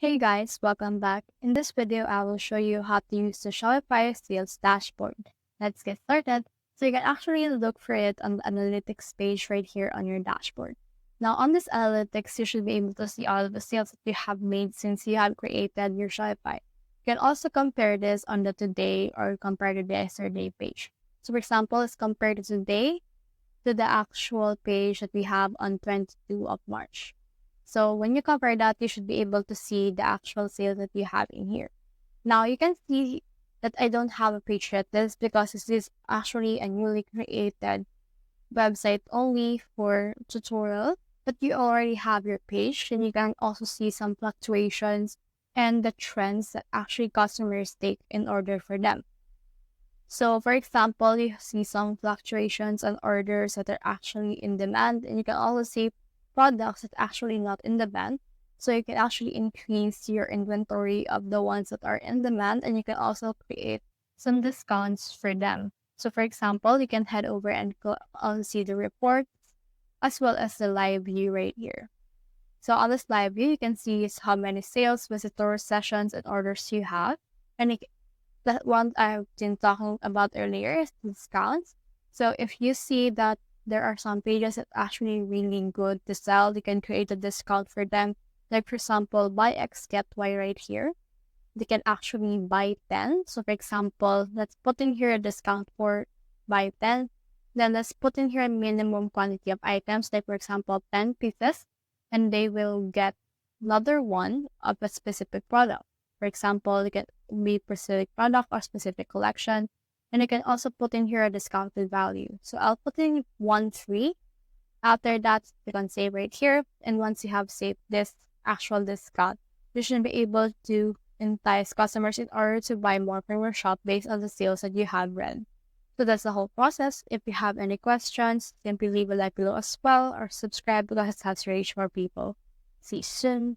Hey guys, welcome back. In this video, I will show you how to use the Shopify sales dashboard. Let's get started. So you can actually look for it on the analytics page right here on your dashboard. Now on this analytics, you should be able to see all of the sales that you have made since you have created your Shopify. You can also compare this on the today or compare to the yesterday page. So for example, let's compare the today to the actual page that we have on 22 of March. So when you compare that, you should be able to see the actual sales that you have in here. Now you can see that I don't have a page yet. This is because this is actually a newly created website only for tutorial, but you already have your page and you can also see some fluctuations and the trends that actually customers take in order for them. So for example, you see some fluctuations on orders that are actually in demand, and you can also see products that actually not in demand. So you can actually increase your inventory of the ones that are in demand, and you can also create some discounts for them. So for example, you can head over and see the reports as well as the live view right here. So on this live view, you can see is how many sales, visitors, sessions, and orders you have. And that one I've been talking about earlier is discounts. So if you see that there are some pages that actually really good to sell, you can create a discount for them. Like for example, buy X get Y right here. They can actually buy 10. So for example, let's put in here a discount for buy 10. Then let's put in here a minimum quantity of items, like for example, 10 pieces, and they will get another one of a specific product. For example, it can be specific product or specific collection. And you can also put in here a discounted value. So I'll put in 1 free. After that, you can save right here. And once you have saved this actual discount, you should be able to entice customers in order to buy more from your shop based on the sales that you have read. So that's the whole process. If you have any questions, simply leave a like below as well or subscribe because it helps reach more people. See you soon.